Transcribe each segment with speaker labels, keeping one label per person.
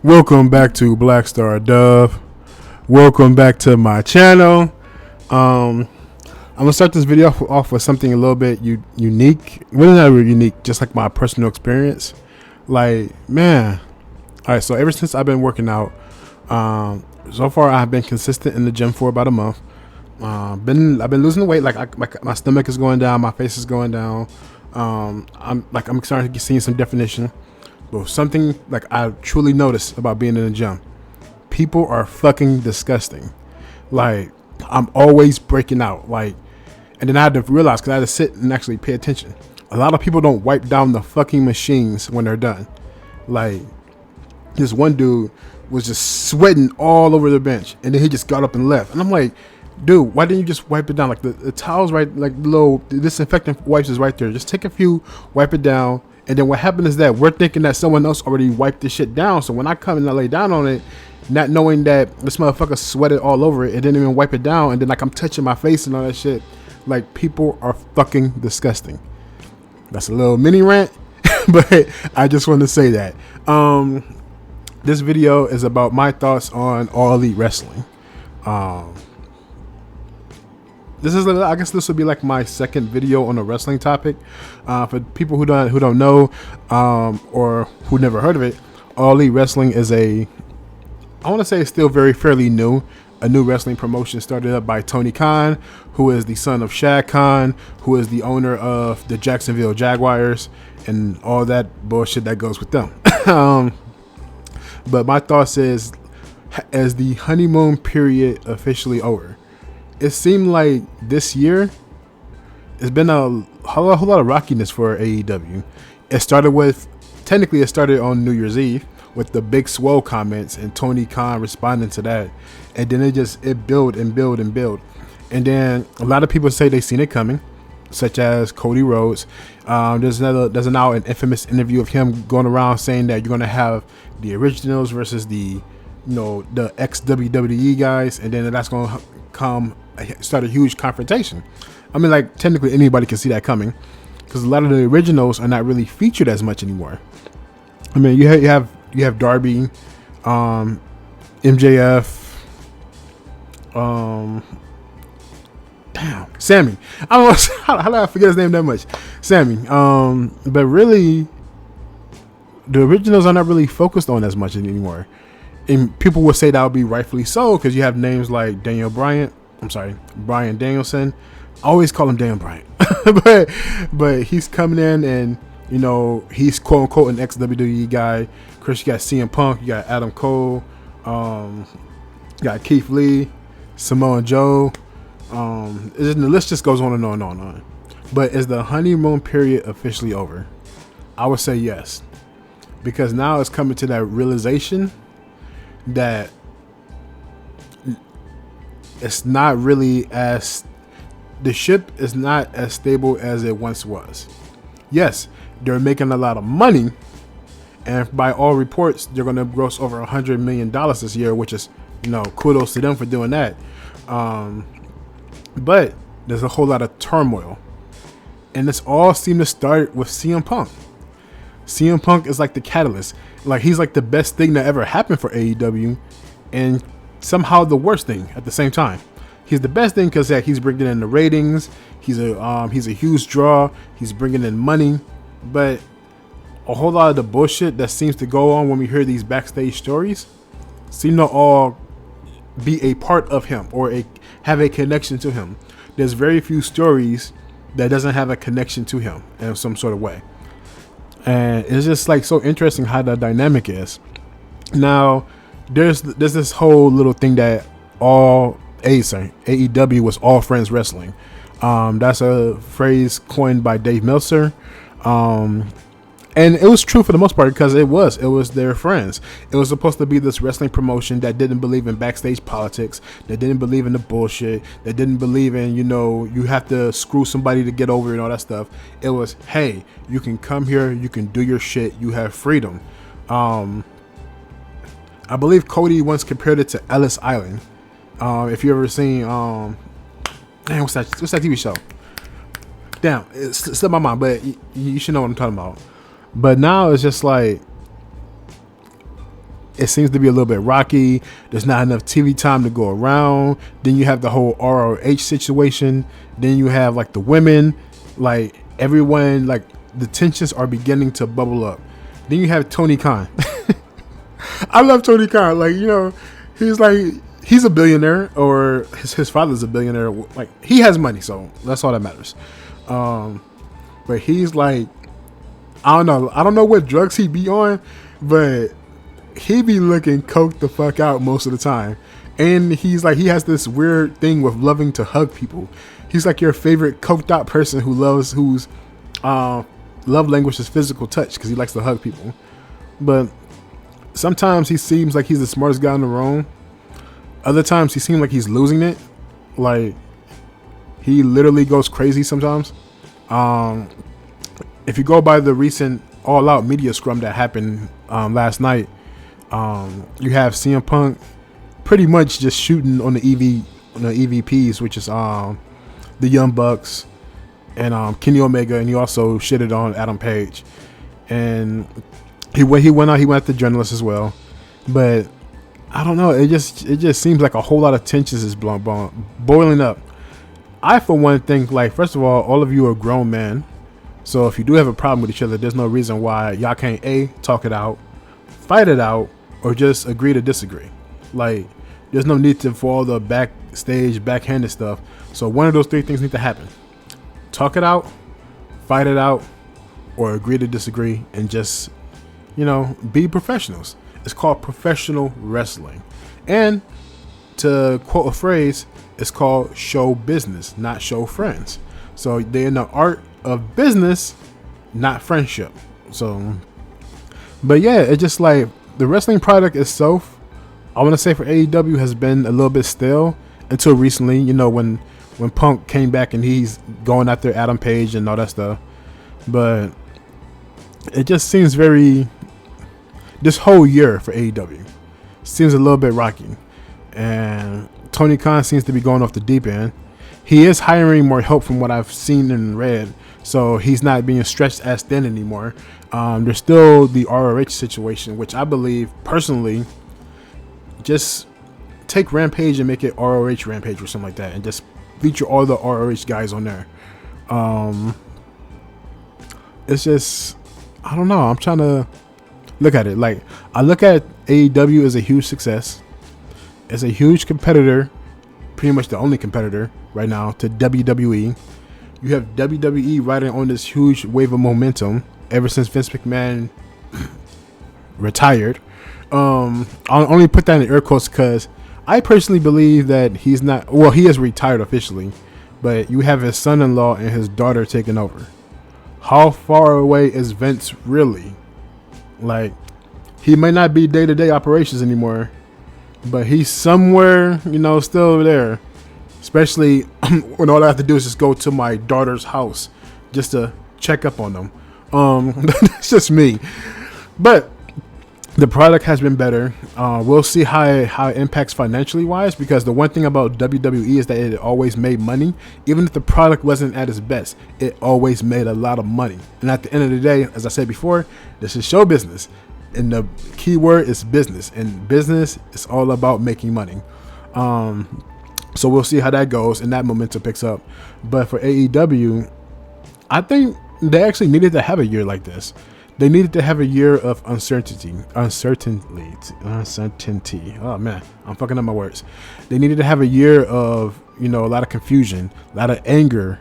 Speaker 1: Welcome back to Blackstardove. Welcome back to my channel. I'm gonna start this video off with something a little bit unique. Well, not really unique, just like my personal experience. Like, man. All right, so ever since I've been working out, so far I've been consistent in the gym for about a month. I've been losing weight. Like my stomach is going down, my face is going down. I'm starting to see some definition. But something like I truly noticed about being in the gym, people are fucking disgusting. Like, I'm always breaking out. Like, and then I had to realize, because I had to sit and actually pay attention. A lot of people don't wipe down the fucking machines when they're done. Like, this one dude was just sweating all over the bench, and then he just got up and left. And I'm like, dude, why didn't you just wipe it down? Like, the towels, right? Like, the little disinfectant wipes is right there. Just take a few, wipe it down. And then what happened is that we're thinking that someone else already wiped this shit down. So when I come and I lay down on it, not knowing that this motherfucker sweated all over it, it didn't even wipe it down. And then like I'm touching my face and all that shit. Like, people are fucking disgusting. That's a little mini rant, but I just want to say that. This video is about my thoughts on All Elite Wrestling. I guess this will be like my second video on a wrestling topic. For people who don't know, or who never heard of it, All Elite Wrestling is I want to say it's still fairly new. A new wrestling promotion started up by Tony Khan, who is the son of Shad Khan, who is the owner of the Jacksonville Jaguars and all that bullshit that goes with them. But my thoughts is, as the honeymoon period officially over, it seemed like this year it's been a whole lot of rockiness for AEW. It started on New Year's Eve with the Big Swole comments and Tony Khan responding to that, and then it built and built and built, and then a lot of people say they seen it coming, such as Cody Rhodes. There's now an infamous interview of him going around saying that you're gonna have the originals versus the ex WWE guys, and then that's gonna start a huge confrontation. I mean, like, technically anybody can see that coming, because a lot of the originals are not really featured as much anymore. I mean, you have Darby, MJF, Sammy. I don't know how did I forget his name that much? Sammy. But really, the originals are not really focused on as much anymore. And people would say that would be rightfully so, because you have names like Bryan Danielson. I always call him Daniel Bryan. but he's coming in, and he's quote unquote an ex WWE guy. Of course, you got CM Punk, you got Adam Cole, you got Keith Lee, Samoa Joe. The list just goes on and on and on and on. But is the honeymoon period officially over? I would say yes, because now it's coming to that realization that it's not really the ship is not as stable as it once was. Yes, they're making a lot of money, and by all reports, they're going to gross over $100 million this year, which is, kudos to them for doing that. But there's a whole lot of turmoil, and this all seemed to start with CM Punk. CM Punk is like the catalyst. Like, he's like the best thing that ever happened for AEW, and somehow the worst thing at the same time. He's the best thing because he's bringing in the ratings. He's a huge draw. He's bringing in money, but a whole lot of the bullshit that seems to go on when we hear these backstage stories seem to all be a part of him or have a connection to him. There's very few stories that doesn't have a connection to him in some sort of way. And it's just like so interesting how the dynamic is. Now, there's this whole little thing that AEW was All Friends Wrestling. That's a phrase coined by Dave Meltzer. And it was true for the most part, because it was their friends. It was supposed to be this wrestling promotion that didn't believe in backstage politics, that didn't believe in the bullshit, that didn't believe in, you have to screw somebody to get over and all that stuff. It was, hey, you can come here, you can do your shit, you have freedom. I believe Cody once compared it to Ellis Island. If you ever seen, what's that TV show? Damn, it slipped my mind, but you should know what I'm talking about. But now it's just like, it seems to be a little bit rocky. There's not enough TV time to go around. Then you have the whole ROH situation. Then you have like the women, like everyone, like the tensions are beginning to bubble up. Then you have Tony Khan. I love Tony Khan. Like, you know, he's a billionaire, or his father's a billionaire. Like, he has money, so that's all that matters. But he's like, I don't know what drugs he be on, but he be looking coked the fuck out most of the time. And he's like, he has this weird thing with loving to hug people. He's like your favorite coked out person whose love language is physical touch, because he likes to hug people. But sometimes he seems like he's the smartest guy in the room. Other times he seems like he's losing it. Like, he literally goes crazy sometimes. If you go by the recent All Out media scrum that happened last night, you have CM Punk pretty much just shooting on the EVPs, which is the Young Bucks and Kenny Omega, and he also shitted on Adam Page. And he went at the journalists as well. But I don't know, it just seems like a whole lot of tensions is boiling up. I, for one, think, like, first of all of you are grown men. So if you do have a problem with each other, there's no reason why y'all can't talk it out, fight it out, or just agree to disagree. Like, there's no need for all the backstage, backhanded stuff. So one of those three things need to happen: talk it out, fight it out, or agree to disagree, and just, you know, be professionals. It's called professional wrestling. And to quote a phrase, it's called show business, not show friends. So they're in the art of business, not friendship. So, but yeah, it's just like the wrestling product itself, I want to say for AEW, has been a little bit stale until recently, you know, when Punk came back and he's going after Adam Page and all that stuff. But it just seems this whole year for AEW seems a little bit rocky. And Tony Khan seems to be going off the deep end. He is hiring more help from what I've seen and read. So he's not being stretched as thin anymore. There's still the ROH situation, which I believe personally, just take Rampage and make it ROH Rampage or something like that, and just feature all the ROH guys on there. It's just, I don't know. I'm trying to look at it. Like, I look at AEW as a huge success. As a huge competitor, pretty much the only competitor right now to WWE. You have WWE riding on this huge wave of momentum ever since Vince McMahon retired. I'll only put that in air quotes because I personally believe that he's not, well, he is retired officially, but you have his son-in-law and his daughter taking over. How far away is Vince really? Like, he may not be day-to-day operations anymore, but he's somewhere, you know, still there. Especially when all I have to do is just go to my daughter's house just to check up on them. That's just me. But the product has been better. We'll see how it impacts financially wise, because the one thing about WWE is that it always made money. Even if the product wasn't at its best, it always made a lot of money. And at the end of the day, as I said before, this is show business. And the key word is business. And business is all about making money. So we'll see how that goes and that momentum picks up. But for AEW, I think they actually needed to have a year like this. They needed to have a year of uncertainty. Oh man, I'm fucking up my words. They needed to have a year of, you know, a lot of confusion, a lot of anger,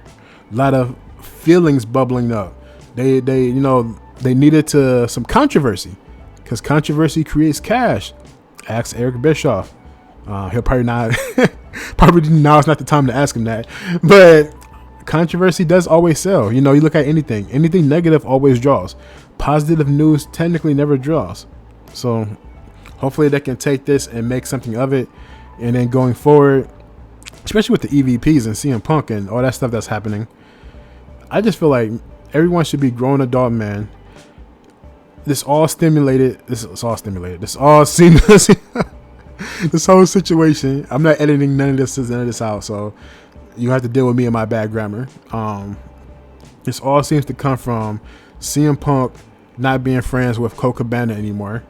Speaker 1: a lot of feelings bubbling up. They needed some controversy, because controversy creates cash. Ask Eric Bischoff. He'll probably not. Probably now is not the time to ask him that. But controversy does always sell. You know, you look at anything negative always draws. Positive news technically never draws. So hopefully they can take this and make something of it. And then going forward, especially with the EVPs and CM Punk and all that stuff that's happening, I just feel like everyone should be grown adult man. This all seamless. This whole situation, I'm not editing none of this out, so you have to deal with me and my bad grammar. This all seems to come from CM Punk not being friends with Colt Cabana anymore.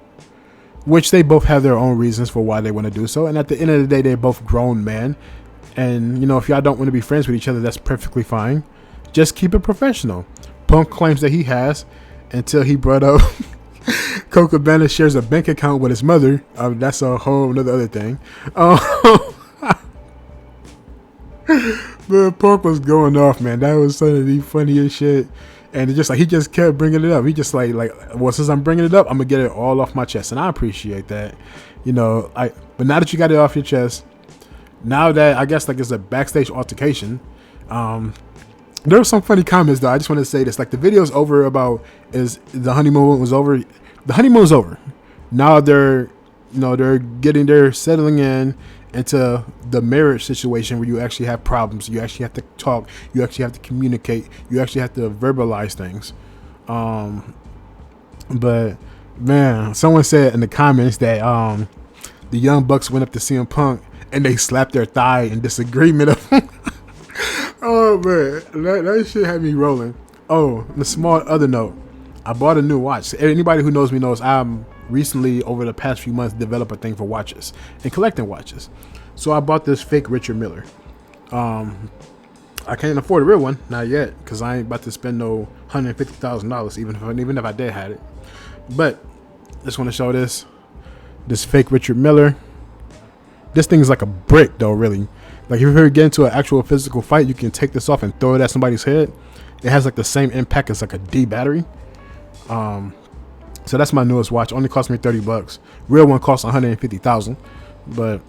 Speaker 1: which they both have their own reasons for why they want to do so. And at the end of the day, they're both grown men. And, you know, if y'all don't want to be friends with each other, that's perfectly fine. Just keep it professional. Punk claims that he has until he brought up Coco Cabana shares a bank account with his mother. That's a whole other thing. The Punk was going off, man. That was some of the funniest shit. And it just like he just kept bringing it up. He just like well, since I'm bringing it up, I'm gonna get it all off my chest, and I appreciate that. You know, but now that you got it off your chest, now that I guess like it's a backstage altercation, there were some funny comments though. I just want to say this: like the video's over about is the honeymoon was over. The honeymoon's over. Now they're settling in into the marriage situation where you actually have problems. You actually have to talk. You actually have to communicate. You actually have to verbalize things. But man, someone said in the comments that the Young Bucks went up to CM Punk and they slapped their thigh in disagreement of oh man, that shit had me rolling. Oh, on a small other note, I bought a new watch. Anybody who knows me knows I'm recently, over the past few months, developed a thing for watches and collecting watches. So I bought this fake Richard Miller. I can't afford a real one, not yet, because I ain't about to spend no $150,000, even if I did have it. But just want to show this fake Richard Miller. This thing's like a brick, though, really. Like if you ever get into an actual physical fight, you can take this off and throw it at somebody's head. It has like the same impact as like a D battery. So that's my newest watch. Only cost me $30. Real one costs $150,000. But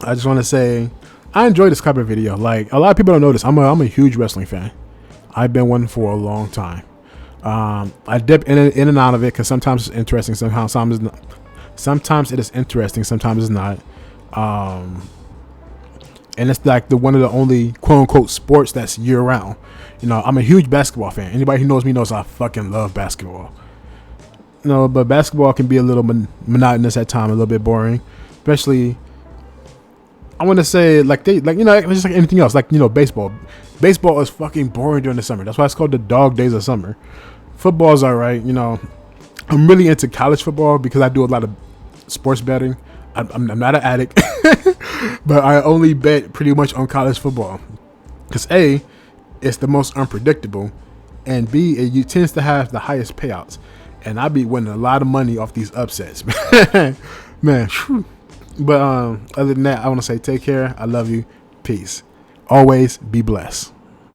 Speaker 1: I just want to say I enjoy this type of video. Like a lot of people don't know this. I'm a huge wrestling fan. I've been one for a long time. I dip in and out of it because sometimes it's interesting. Sometimes it's not. Sometimes it is interesting. Sometimes it's not. And it's like one of the only quote unquote sports that's year round. You know, I'm a huge basketball fan. Anybody who knows me knows I fucking love basketball. No, but basketball can be a little monotonous at times, a little bit boring, especially. I want to say just like anything else, like baseball. Baseball is fucking boring during the summer. That's why it's called the dog days of summer. Football's alright, I'm really into college football because I do a lot of sports betting. I'm not an addict, but I only bet pretty much on college football because A, it's the most unpredictable, and B, it tends to have the highest payouts. And I be winning a lot of money off these upsets, man. But other than that, I want to say take care. I love you. Peace. Always be blessed.